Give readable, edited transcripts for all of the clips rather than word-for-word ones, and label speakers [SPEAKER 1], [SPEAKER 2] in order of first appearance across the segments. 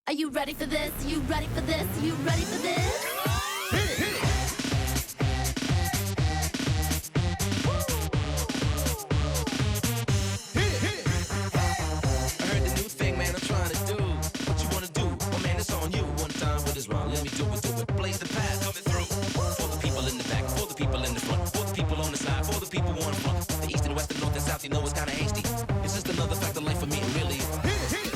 [SPEAKER 1] Are you ready for this? You ready for this? You ready for this?
[SPEAKER 2] Hey, hey. Hey, hey. I heard the new thing, man, I'm trying to do. What you wanna do? Oh, man, it's on you. One time with this wrong, let me do it. Blaze the path, coming through. For the people in the back, for the people in the front, for the people on the side, for the people on the front. The east and west, the north and south, you know it's kinda hasty. It's just another fact of life for me, and really. Hey, hey.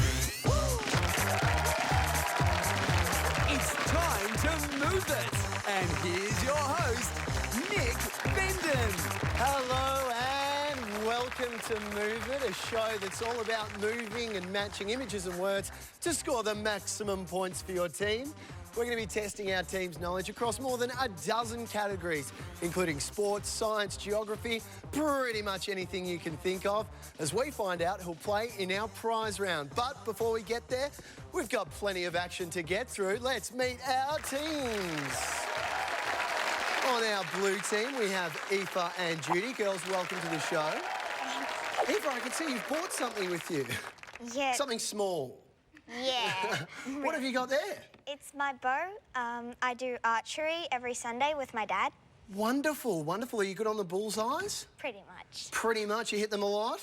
[SPEAKER 3] It's time to move it. And here's your host, Nick Vindin.
[SPEAKER 4] Hello and welcome to Move It, a show that's all about moving and matching images and words to score the maximum points for your team. We're going to be testing our team's knowledge across more than a dozen categories, including sports, science, geography, pretty much anything you can think of, as we find out who'll play in our prize round. But before we get there, we've got plenty of action to get through. Let's meet our teams. On our blue team, we have Aoife and Judy. Girls, welcome to the show. Aoife, I can see you've brought something with you.
[SPEAKER 5] Yeah.
[SPEAKER 4] Something small.
[SPEAKER 5] Yeah.
[SPEAKER 4] What have you got there?
[SPEAKER 5] It's my bow. I do archery every Sunday with my dad.
[SPEAKER 4] Wonderful, wonderful. Are you good on the bullseyes?
[SPEAKER 5] Pretty much.
[SPEAKER 4] Pretty much. You hit them a lot?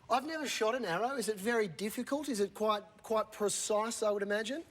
[SPEAKER 4] I've never shot an arrow. Is it very difficult? Is it quite precise, I would imagine?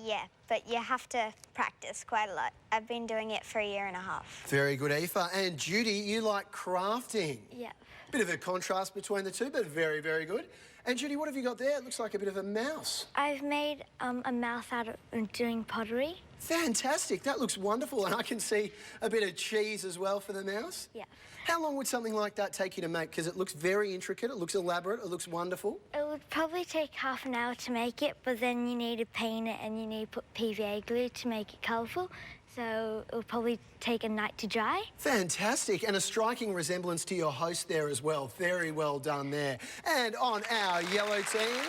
[SPEAKER 5] Yeah, but you have to practice quite a lot. I've been doing it for a year and a half.
[SPEAKER 4] Very good, Aoife. And Judy, you like crafting.
[SPEAKER 5] Yeah.
[SPEAKER 4] Bit of a contrast between the two, but very, very good. And Judy, what have you got there? It looks like a bit of a mouse.
[SPEAKER 5] I've made a mouse out of doing pottery.
[SPEAKER 4] Fantastic. That looks wonderful. And I can see a bit of cheese as well for the mouse.
[SPEAKER 5] Yeah.
[SPEAKER 4] How long would something like that take you to make? Because it looks very intricate, it looks elaborate, it looks wonderful.
[SPEAKER 5] It would probably take half an hour to make it, but then you need to paint it and you need to put PVA glue to make it colourful. So it will probably take a night to dry.
[SPEAKER 4] Fantastic, and a striking resemblance to your host there as well. Very well done there. And on our yellow team,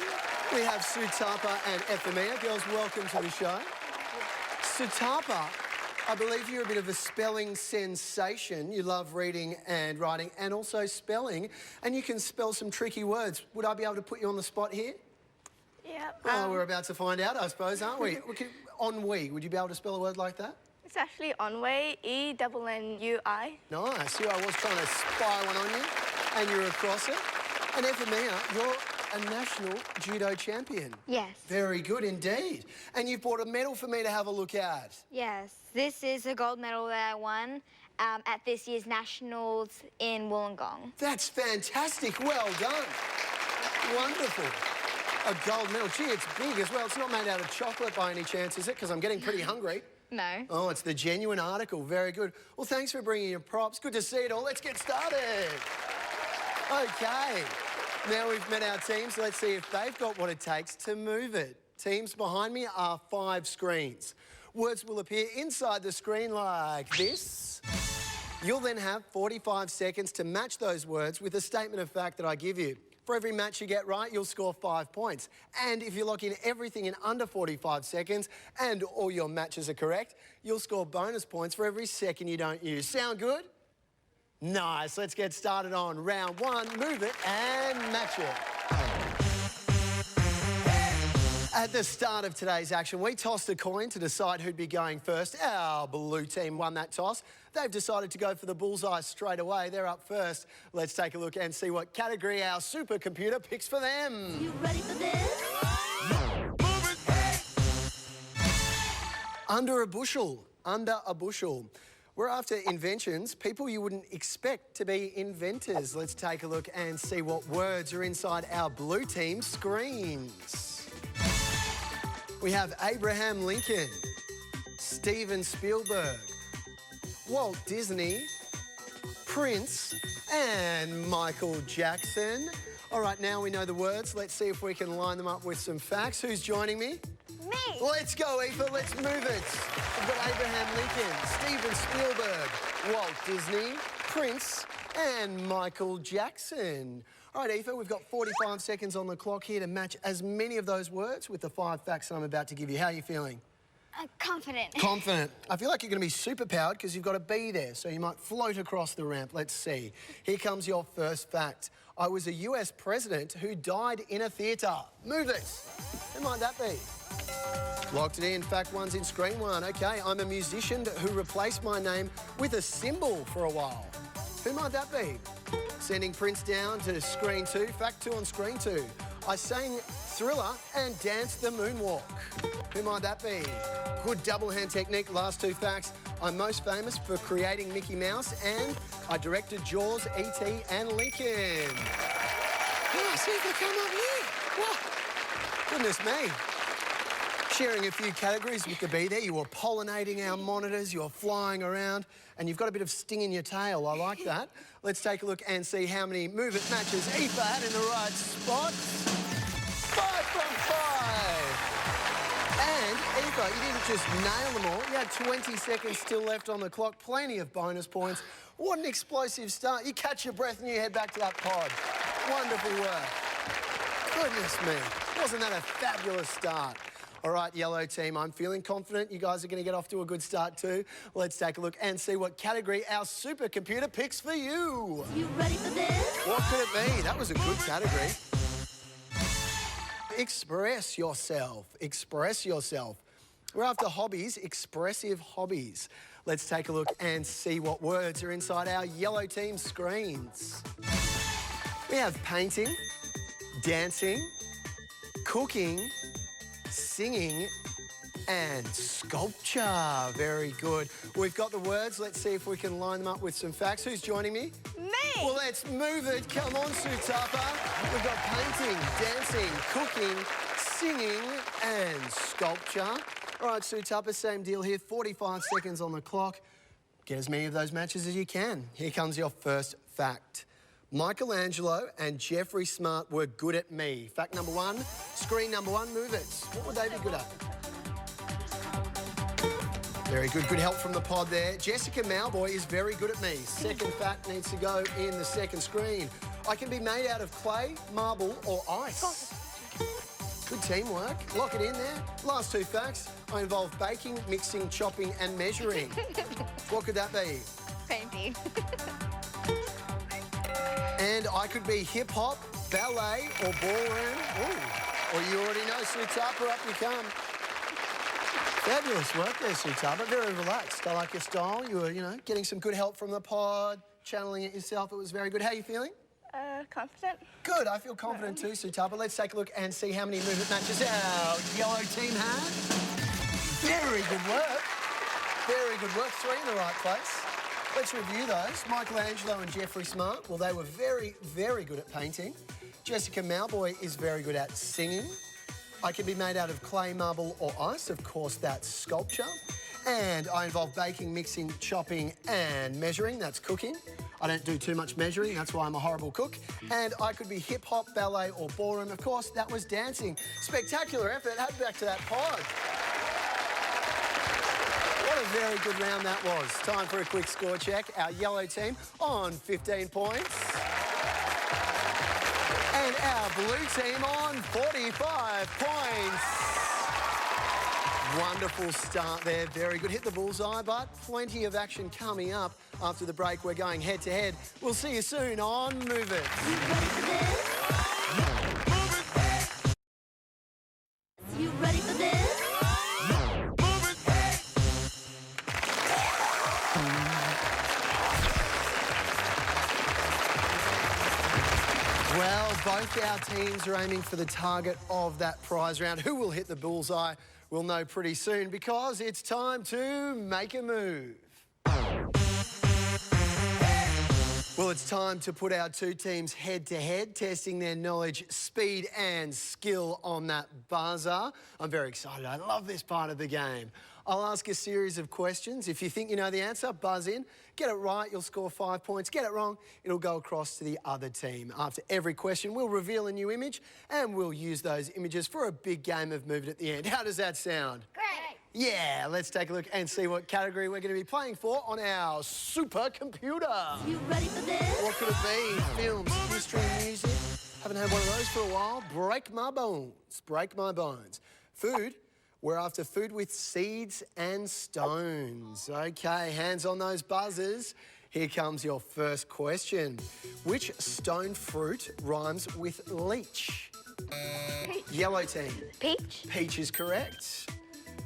[SPEAKER 4] we have Sutapa and Ephemia. Girls, welcome to the show. Sutapa, I believe you're a bit of a spelling sensation. You love reading and writing and also spelling, and you can spell some tricky words. Would I be able to put you on the spot here?
[SPEAKER 6] Yeah.
[SPEAKER 4] Well, we're about to find out, I suppose, aren't we? Ennui, would you be able to spell a word like that?
[SPEAKER 6] It's actually Onway, E-N-N-U-I.
[SPEAKER 4] Nice. Here I was trying to spy one on you, and you're across it. And Ephemia, you're a national judo champion.
[SPEAKER 5] Yes.
[SPEAKER 4] Very good indeed. And you've brought a medal for me to have a look at.
[SPEAKER 7] Yes, this is a gold medal that I won at this year's Nationals in Wollongong.
[SPEAKER 4] That's fantastic. Well done. Wonderful. A gold medal. Gee, it's big as well. It's not made out of chocolate by any chance, is it? Because I'm getting pretty hungry.
[SPEAKER 7] No.
[SPEAKER 4] Oh, it's the genuine article. Very good. Well, thanks for bringing your props. Good to see it all. Let's get started. OK. Now we've met our teams. Let's see if they've got what it takes to move it. Teams behind me are 5 screens. Words will appear inside the screen like this. You'll then have 45 seconds to match those words with a statement of fact that I give you. For every match you get right, you'll score 5 points. And if you lock in everything in under 45 seconds and all your matches are correct, you'll score bonus points for every second you don't use. Sound good? Nice. Let's get started on round 1. Move it and match it. At the start of today's action, we tossed a coin to decide who'd be going first. Our blue team won that toss. They've decided to go for the bullseye straight away. They're up first. Let's take a look and see what category our supercomputer picks for them.
[SPEAKER 1] You ready for this?
[SPEAKER 4] Under a bushel. Under a bushel. We're after inventions, people you wouldn't expect to be inventors. Let's take a look and see what words are inside our blue team screens. We have Abraham Lincoln, Steven Spielberg, Walt Disney, Prince, and Michael Jackson. All right, now we know the words. Let's see if we can line them up with some facts. Who's joining me?
[SPEAKER 5] Me.
[SPEAKER 4] Let's go, Aoife. Let's move it. We've got Abraham Lincoln, Steven Spielberg, Walt Disney, Prince, and Michael Jackson. All right, Aoife, we've got 45 seconds on the clock here to match as many of those words with the 5 facts that I'm about to give you. How are you feeling?
[SPEAKER 7] Confident.
[SPEAKER 4] Confident. I feel like you're going to be superpowered because you've got a bee there, so you might float across the ramp. Let's see. Here comes your first fact. I was a US president who died in a theatre. Move it. Who might that be? Locked it in. Fact one's in screen one. Okay, I'm a musician who replaced my name with a symbol for a while. Who might that be? Sending Prince down to screen two. Fact two on screen two. I sang Thriller and danced the moonwalk. Who might that be? Good double hand technique. Last two facts. I'm most famous for creating Mickey Mouse and I directed Jaws, E.T. and Lincoln. Oh, see if they come up here. What? Goodness me. Sharing a few categories with the bee there. You were pollinating our monitors, you're flying around, and you've got a bit of sting in your tail. I like that. Let's take a look and see how many Move It matches Aoife had in the right spot. 5 from 5. And Aoife, you didn't just nail them all. You had 20 seconds still left on the clock. Plenty of bonus points. What an explosive start. You catch your breath and you head back to that pod. Wonderful work. Goodness me. Wasn't that a fabulous start? All right, yellow team, I'm feeling confident you guys are going to get off to a good start too. Let's take a look and see what category our supercomputer picks for you.
[SPEAKER 1] You ready for this?
[SPEAKER 4] What could it be? That was a good category. Express yourself. Express yourself. We're after hobbies, expressive hobbies. Let's take a look and see what words are inside our yellow team screens. We have painting, dancing, cooking, singing and sculpture. Very good. We've got the words. Let's see if we can line them up with some facts. Who's joining me?
[SPEAKER 6] Me!
[SPEAKER 4] Well, let's move it. Come on, Sutapa. We've got painting, dancing, cooking, singing and sculpture. All right, Sutapa, same deal here. 45 seconds on the clock. Get as many of those matches as you can. Here comes your first fact. Michelangelo and Jeffrey Smart were good at me. Fact number one, screen number one, move it. What would they be good at? Very good. Good help from the pod there. Jessica Mowboy is very good at me. Second fact needs to go in the second screen. I can be made out of clay, marble or ice. Good teamwork. Lock it in there. Last two facts. I involve baking, mixing, chopping and measuring. What could that be?
[SPEAKER 7] Painting.
[SPEAKER 4] And I could be hip-hop, ballet or ballroom. Ooh. Or you already know, Sutapa, up you come. Fabulous work there, Sutapa. Very relaxed. I like your style. You were, getting some good help from the pod, channeling it yourself. It was very good. How are you feeling?
[SPEAKER 6] Confident.
[SPEAKER 4] Good. I feel confident too, Sutapa. Let's take a look and see how many movement matches our yellow team had. Very good work. Very good work. 3 in the right place. Let's review those. Michelangelo and Jeffrey Smart, well, they were very, very good at painting. Jessica Mowboy is very good at singing. I can be made out of clay, marble or ice. Of course, that's sculpture. And I involve baking, mixing, chopping and measuring. That's cooking. I don't do too much measuring. That's why I'm a horrible cook. And I could be hip-hop, ballet or ballroom. Of course, that was dancing. Spectacular effort. Head back to that pod. What a very good round that was. Time for a quick score check. Our yellow team on 15 points. And our blue team on 45 points. Wonderful start there. Very good. Hit the bullseye, but plenty of action coming up. After the break, we're going head-to-head. We'll see you soon on Move It.
[SPEAKER 1] You ready for this? You ready for this?
[SPEAKER 4] Well, both our teams are aiming for the target of that prize round. Who will hit the bullseye? We'll know pretty soon because it's time to make a move. Well, it's time to put our two teams head-to-head, testing their knowledge, speed and skill on that buzzer. I'm very excited. I love this part of the game. I'll ask a series of questions. If you think you know the answer, buzz in. Get it right, you'll score 5 points. Get it wrong, it'll go across to the other team. After every question, we'll reveal a new image and we'll use those images for a big game of Move It at the end. How does that sound?
[SPEAKER 7] Great.
[SPEAKER 4] Yeah, let's take a look and see what category we're going to be playing for on our supercomputer.
[SPEAKER 1] You ready for this?
[SPEAKER 4] What could it be? Films, history, music. Haven't had one of those for a while. Break my bones. Break my bones. Food. We're after food with seeds and stones. Okay, hands on those buzzers. Here comes your first question. Which stone fruit rhymes with leech?
[SPEAKER 6] Peach.
[SPEAKER 4] Yellow team.
[SPEAKER 7] Peach.
[SPEAKER 4] Peach is correct.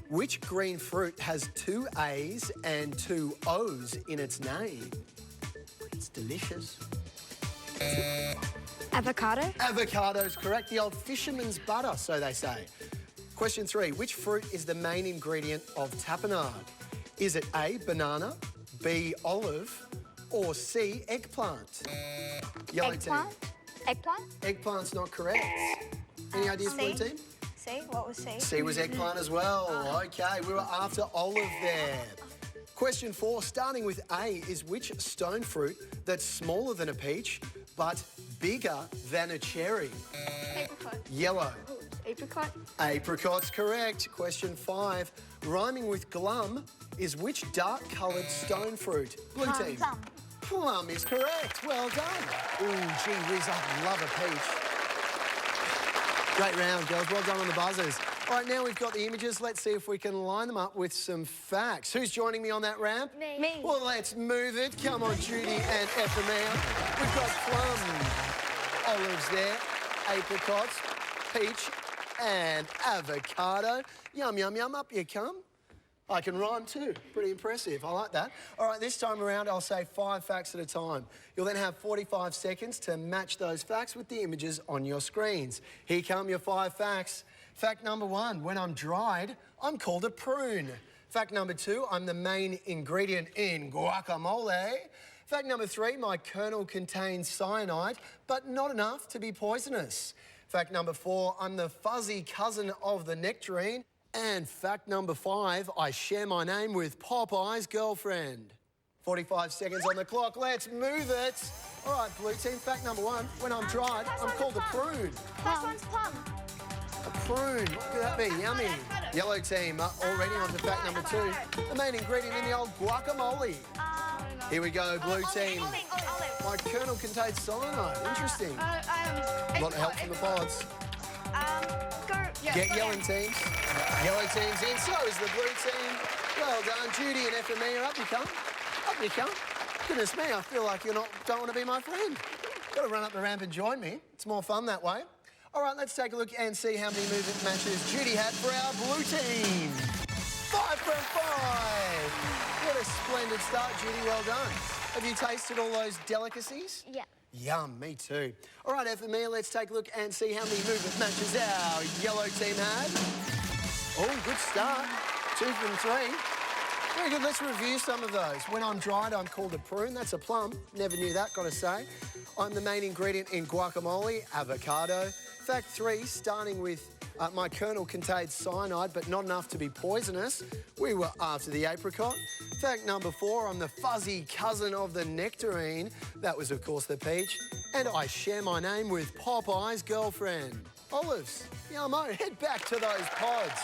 [SPEAKER 4] Which green fruit has 2 A's and 2 O's in its name? It's delicious.
[SPEAKER 7] Avocado.
[SPEAKER 4] Avocado's correct. The old fisherman's butter, so they say. Question 3. Which fruit is the main ingredient of tapenade? Is it A, banana, B, olive, or C, eggplant? Yellow
[SPEAKER 7] Eggplant.
[SPEAKER 4] team.
[SPEAKER 7] Eggplant.
[SPEAKER 4] Eggplant's not correct. Any ideas,
[SPEAKER 6] C.
[SPEAKER 4] blue team?
[SPEAKER 6] C. What was C?
[SPEAKER 4] C was eggplant as well. Okay, we were after olive there. Question 4, starting with A, is which stone fruit that's smaller than a peach but bigger than a cherry?
[SPEAKER 6] Apricot.
[SPEAKER 4] Yellow.
[SPEAKER 6] Apricot.
[SPEAKER 4] Apricot's correct. Question 5, rhyming with glum is which dark-coloured stone fruit? Blue team.
[SPEAKER 7] Plum.
[SPEAKER 4] Plum is correct. Well done. Ooh, gee whiz, I love a peach. Great round, girls. Well done on the buzzers. All right, now we've got the images. Let's see if we can line them up with some facts. Who's joining me on that ramp?
[SPEAKER 7] Me.
[SPEAKER 4] Well, let's move it. Come on, Judy and Ephemia. We've got plum, olives there, apricots, peach, and avocado. Yum, yum, yum. Up you come. I can rhyme too. Pretty impressive. I like that. All right, this time around, I'll say 5 facts at a time. You'll then have 45 seconds to match those facts with the images on your screens. Here come your 5 facts. Fact number 1, when I'm dried, I'm called a prune. Fact number 2, I'm the main ingredient in guacamole. Fact number 3, my kernel contains cyanide, but not enough to be poisonous. Fact number 4, I'm the fuzzy cousin of the nectarine. And fact number 5, I share my name with Popeye's girlfriend. 45 seconds on the clock. Let's move it. All right, blue team, fact number 1, when I'm dried, I'm called a prune.
[SPEAKER 6] First one's plum.
[SPEAKER 4] A prune, what could that be? Yummy. Yellow team, already on to fact number 2, the main ingredient in the old guacamole. Here we go, blue team.
[SPEAKER 6] Olive.
[SPEAKER 4] My kernel contains cyanide. Interesting. A lot of help from the pods. Get yelling teams. Yellow team's in, so is the blue team. Well done, Judy and Ephemia. Up you come. Up you come. Goodness me, I feel like you don't want to be my friend. Got to run up the ramp and join me. It's more fun that way. All right, let's take a look and see how many movement matches Judy had for our blue team. 5 from 5. What a splendid start, Judy. Well done. Have you tasted all those delicacies?
[SPEAKER 5] Yeah.
[SPEAKER 4] Yum, me too. All right, Ephemia, let's take a look and see how many movement matches our yellow team had. Oh, good start. 2 from 3. Very good, let's review some of those. When I'm dried, I'm called a prune. That's a plum. Never knew that, gotta say. I'm the main ingredient in guacamole, avocado. Fact 3, starting with my kernel contains cyanide, but not enough to be poisonous. We were after the apricot. Fact number 4, I'm the fuzzy cousin of the nectarine. That was, of course, the peach. And I share my name with Popeye's girlfriend. Olives. Yummo, head back to those pods.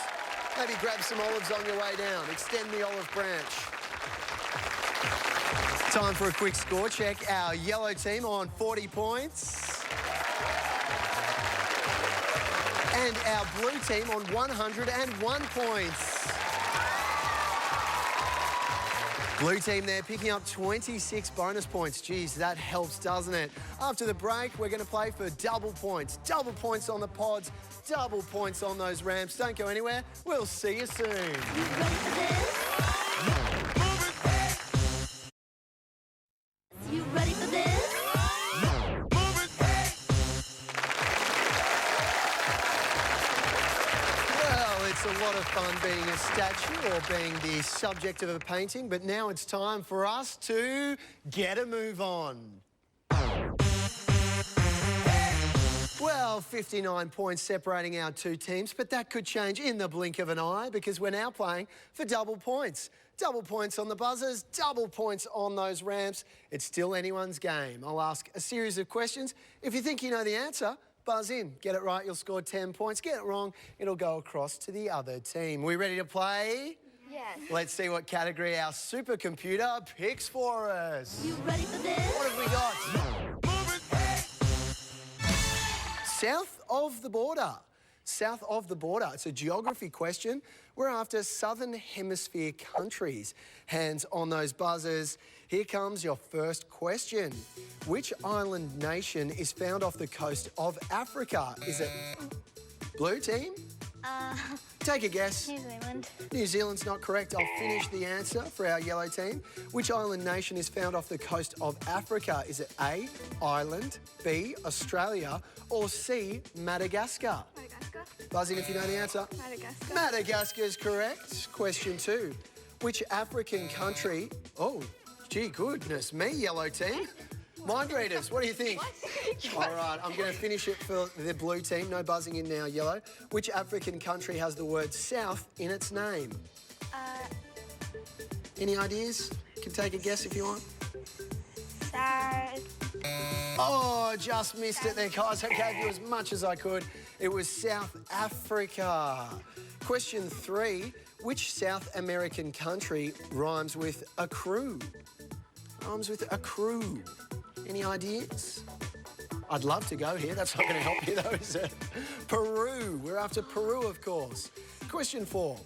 [SPEAKER 4] Maybe grab some olives on your way down. Extend the olive branch. Time for a quick score check. Our yellow team on 40 points. And our blue team on 101 points. Blue team there picking up 26 bonus points. Geez, that helps, doesn't it? After the break, we're going to play for double points. Double points on the pods, double points on those ramps. Don't go anywhere. We'll see you soon.
[SPEAKER 1] You ready for this? You ready for this?
[SPEAKER 4] It's a lot of fun being a statue or being the subject of a painting, but now it's time for us to get a move on. Well, 59 points separating our 2 teams, but that could change in the blink of an eye because we're now playing for double points. Double points on the buzzers, double points on those ramps. It's still anyone's game. I'll ask a series of questions. If you think you know the answer, buzz in. Get it right, you'll score 10 points. Get it wrong, it'll go across to the other team. We ready to play?
[SPEAKER 7] Yes.
[SPEAKER 4] Let's see what category our supercomputer picks for us.
[SPEAKER 1] You ready for this?
[SPEAKER 4] What have we got? South of the border. south of the border. It's a geography question. We're after Southern Hemisphere countries. Hands on those buzzers. Here comes your first question. Which island nation is found off the coast of Africa? Is it blue team? Take a guess.
[SPEAKER 5] New Zealand.
[SPEAKER 4] New Zealand's not correct. I'll finish the answer for our yellow team. Which island nation is found off the coast of Africa? Is it A, Ireland, B, Australia, or C, Madagascar?
[SPEAKER 6] Madagascar.
[SPEAKER 4] Buzz in if you know the answer.
[SPEAKER 6] Madagascar.
[SPEAKER 4] Madagascar is correct. Question 2. Which African country... Oh, gee, goodness me, yellow team. Mind readers, what do you think? All right, I'm going to finish it for the blue team. No buzzing in now, yellow. Which African country has the word south in its name? Any ideas? You can take a guess if you want. Oh, just missed it there, guys. I gave you as much as I could. It was South Africa. Question 3. Which South American country rhymes with accrue? Rhymes with accrue. Any ideas? I'd love to go here. That's not going to help you, though, is it? Peru. We're after Peru, of course. Question 4.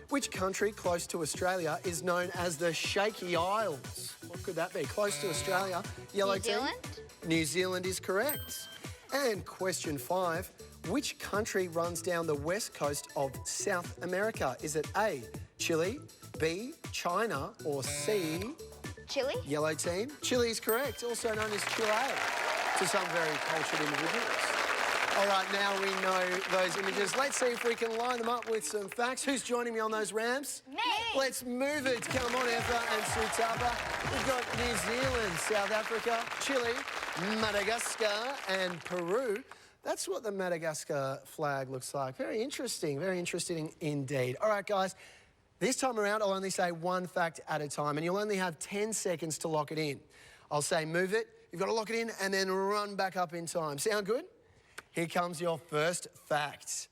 [SPEAKER 4] Which country close to Australia is known as the Shaky Isles? What could that be? Close to Australia. Yellow team.
[SPEAKER 7] New Zealand?
[SPEAKER 4] New Zealand is correct. And question 5. Which country runs down the west coast of South America? Is it A, Chile, B, China, or C,
[SPEAKER 7] Chile?
[SPEAKER 4] yellow team? Chile is correct, also known as Chile, to some very cultured individuals. All right, now we know those images. Let's see if we can line them up with some facts. Who's joining me on those ramps?
[SPEAKER 7] Me!
[SPEAKER 4] Let's move it. Come on, Eva and Sutaba. We've got New Zealand, South Africa, Chile, Madagascar and Peru. That's what the Madagascar flag looks like. Very interesting indeed. All right, guys. This time around, I'll only say one fact at a time, and you'll only have 10 seconds to lock it in. I'll say move it, you've got to lock it in, and then run back up in time. Sound good? Here comes your first fact.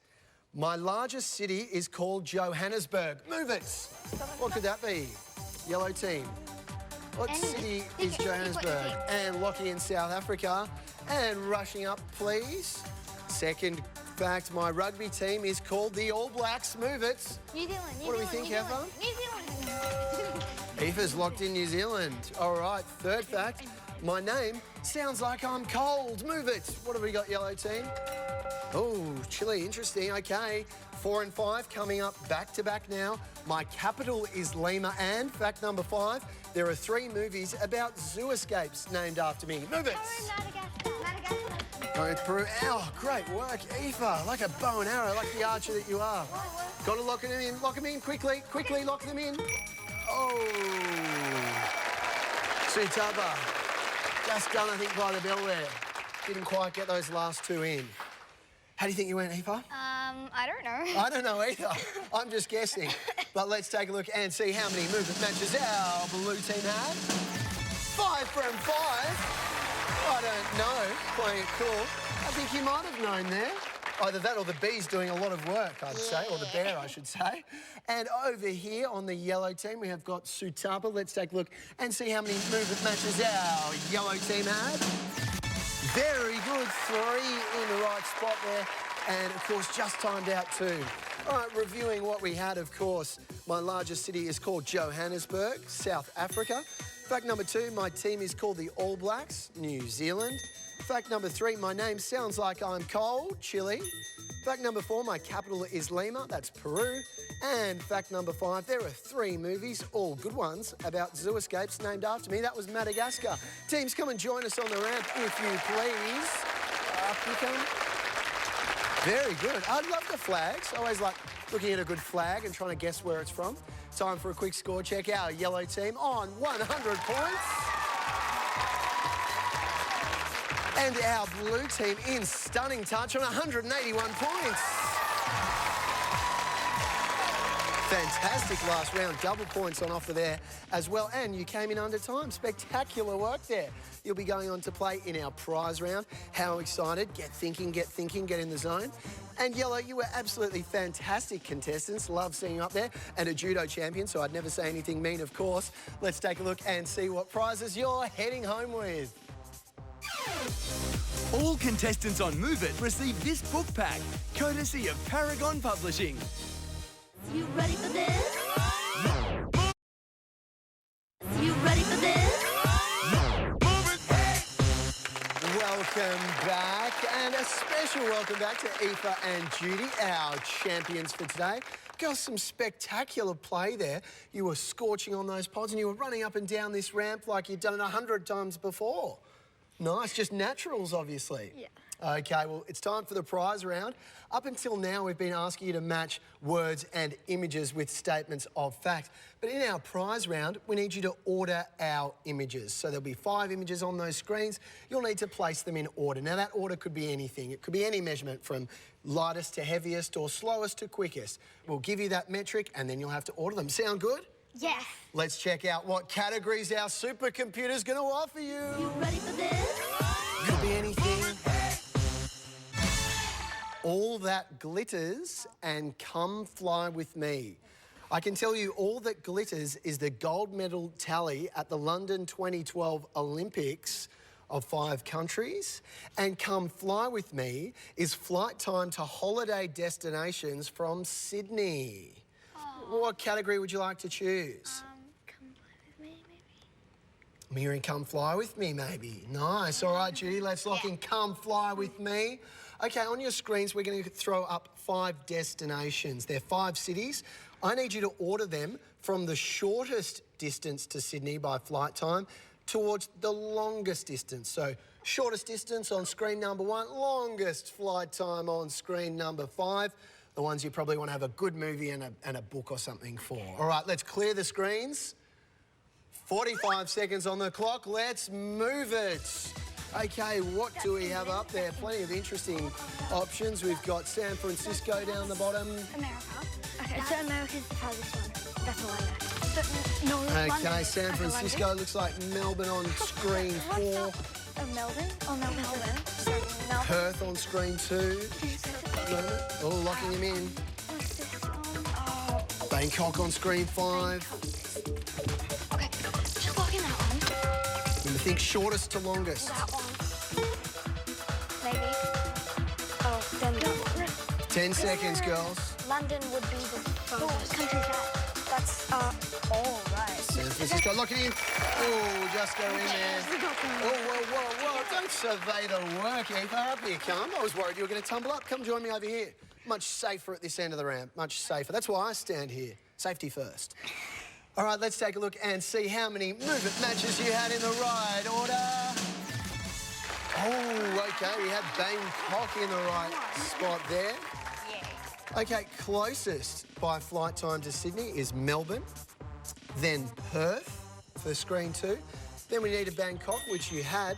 [SPEAKER 4] My largest city is called Johannesburg. Move it. What could that be? Yellow team. What city is Johannesburg? And locking in South Africa. And rushing up, please. Second fact, my rugby team is called the All Blacks. Move it.
[SPEAKER 7] New Zealand.
[SPEAKER 4] What do we think, Eva?
[SPEAKER 7] New Zealand.
[SPEAKER 4] Eva's locked in New Zealand. All right, third fact. My name sounds like I'm cold. Move it. What have we got, yellow team? Oh, Chile, interesting. Okay, 4 and 5 coming up back to back now. My capital is Lima, and fact number 5, there are 3 movies about zoo escapes named after me. Move it. Going through. Oh, great work, Eva. Like a bow and arrow, like the archer that you are. Got to lock them in. Lock them in quickly. Quickly lock them in. Oh. Sutaba. Just done, I think, by the bell there. Didn't quite get those last 2 in. How do you think you went, Eva?
[SPEAKER 7] I don't know.
[SPEAKER 4] I don't know either. I'm just guessing. But let's take a look and see how many movement matches our blue team had. 5 from 5. I don't know. Playing it cool. I think you might have known there. Either that or the bee's doing a lot of work, I'd say, or the bear, I should say. And over here on the yellow team, we have got Sutapa. Let's take a look and see how many movement matches our yellow team had. Very good. 3 in the right spot there. And, of course, just timed out 2. All right, reviewing what we had, of course, my largest city is called Johannesburg, South Africa. Fact number 2, my team is called the All Blacks, New Zealand. Fact number 3, my name sounds like I'm cold, Chile. Fact number 4, my capital is Lima, that's Peru. And fact number 5, there are 3 movies, all good ones, about zoo escapes named after me. That was Madagascar. Teams, come and join us on the ramp, if you please. Up you come. Very good. I love the flags. I always like looking at a good flag and trying to guess where it's from. Time for a quick score check. Our yellow team on 100 points. And our blue team in stunning touch on 181 points. Fantastic last round. Double points on offer there as well. And you came in under time. Spectacular work there. You'll be going on to play in our prize round. How excited. Get thinking, get in the zone. And Yellow, you were absolutely fantastic contestants. Love seeing you up there. And a judo champion, so I'd never say anything mean, of course. Let's take a look and see what prizes you're heading home with.
[SPEAKER 3] All contestants on Move It receive this book pack, courtesy of Paragon Publishing.
[SPEAKER 1] You ready for this? You ready for this?
[SPEAKER 4] Welcome back, and a special welcome back to Aoife and Judy, our champions for today. Girls, some spectacular play there. You were scorching on those pods and you were running up and down this ramp like you'd done it 100 times before. Nice, just naturals, obviously.
[SPEAKER 6] Yeah.
[SPEAKER 4] Okay, well, it's time for the prize round. Up until now, we've been asking you to match words and images with statements of fact. But in our prize round, we need you to order our images. So there'll be 5 images on those screens. You'll need to place them in order. Now, that order could be anything. It could be any measurement from lightest to heaviest or slowest to quickest. We'll give you that metric and then you'll have to order them. Sound good?
[SPEAKER 7] Yes.
[SPEAKER 4] Let's check out what categories our supercomputer's going to offer you.
[SPEAKER 1] You ready for this?
[SPEAKER 4] Could be anything. All that glitters and come fly with me. I can tell you all that glitters is the gold medal tally at the London 2012 Olympics of 5 countries. And come fly with me is flight time to holiday destinations from Sydney. What category would you like to choose?
[SPEAKER 7] Come fly with me, maybe.
[SPEAKER 4] Miri, come fly with me, maybe. Nice. All right, Judy, let's lock in come fly with me. OK, on your screens, we're going to throw up 5 destinations. They're 5 cities. I need you to order them from the shortest distance to Sydney by flight time towards the longest distance. So, shortest distance on screen number 1, longest flight time on screen number 5. The ones you probably want to have a good movie and a book or something for. All right, let's clear the screens. 45 seconds on the clock. Let's move it. OK, what do we have up there? Plenty of interesting options. We've got San Francisco down the bottom.
[SPEAKER 7] America. Okay, so America's the farthest one. That's all I know. No,
[SPEAKER 4] OK,
[SPEAKER 7] London.
[SPEAKER 4] San
[SPEAKER 7] Okay,
[SPEAKER 4] Francisco
[SPEAKER 7] London.
[SPEAKER 4] looks like Melbourne on screen 4.
[SPEAKER 7] Oh, Melbourne? Oh, Melbourne. Sorry, Melbourne.
[SPEAKER 4] Perth on screen 2. Oh, locking him in.
[SPEAKER 7] What's this one?
[SPEAKER 4] Bangkok on screen 5.
[SPEAKER 7] Okay, just lock in that one.
[SPEAKER 4] And think shortest to longest.
[SPEAKER 7] That one. Maybe. Oh, then that one.
[SPEAKER 4] 10 seconds, girls.
[SPEAKER 7] London would be the farthest. Country's that? That's, all right.
[SPEAKER 4] San Francisco, lock it in. Oh, just go in there. Whoa. Don't survey the work, Aoife. Up you come. I was worried you were going to tumble up. Come join me over here. Much safer at this end of the ramp. Much safer. That's why I stand here. Safety first. All right, let's take a look and see how many Move It matches you had in the right order. Oh, OK, you had Bangkok in the right spot there.
[SPEAKER 7] Yeah.
[SPEAKER 4] OK, closest by flight time to Sydney is Melbourne, then Perth for screen 2. Then we needed Bangkok, which you had.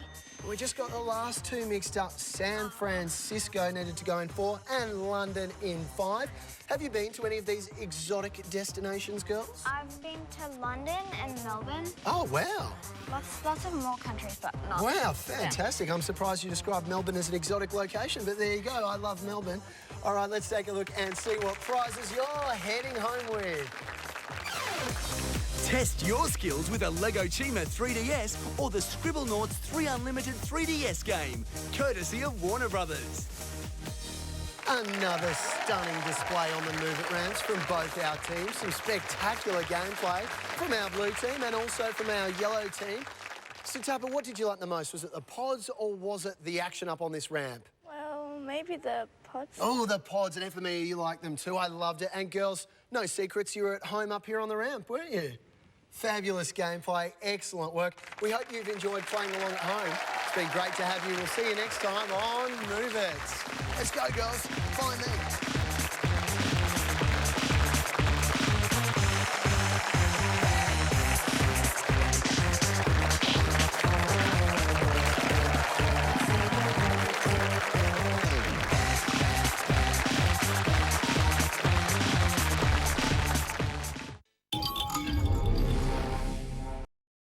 [SPEAKER 4] We just got the last 2 mixed up. San Francisco needed to go in 4 and London in 5. Have you been to any of these exotic destinations, girls?
[SPEAKER 7] I've been to London and Melbourne.
[SPEAKER 4] Oh, wow.
[SPEAKER 7] Lots of more countries, but not.
[SPEAKER 4] Wow, fantastic. I'm surprised you described Melbourne as an exotic location, but there you go. I love Melbourne. All right, let's take a look and see what prizes you're heading home with.
[SPEAKER 3] Test your skills with a Lego Chima 3DS or the Scribblenauts 3 Unlimited 3DS game, courtesy of Warner Brothers.
[SPEAKER 4] Another stunning display on the Move It rounds from both our teams. Some spectacular gameplay from our blue team and also from our yellow team. So, Tapper, what did you like the most? Was it the pods or was it the action up on this ramp?
[SPEAKER 6] Well, maybe the pods.
[SPEAKER 4] Oh, the pods, and for me, you liked them too. I loved it. And girls, no secrets, you were at home up here on the ramp, weren't you? Fabulous gameplay, excellent work. We hope you've enjoyed playing along at home. It's been great to have you. We'll see you next time on Move It. Let's go, girls. Find me.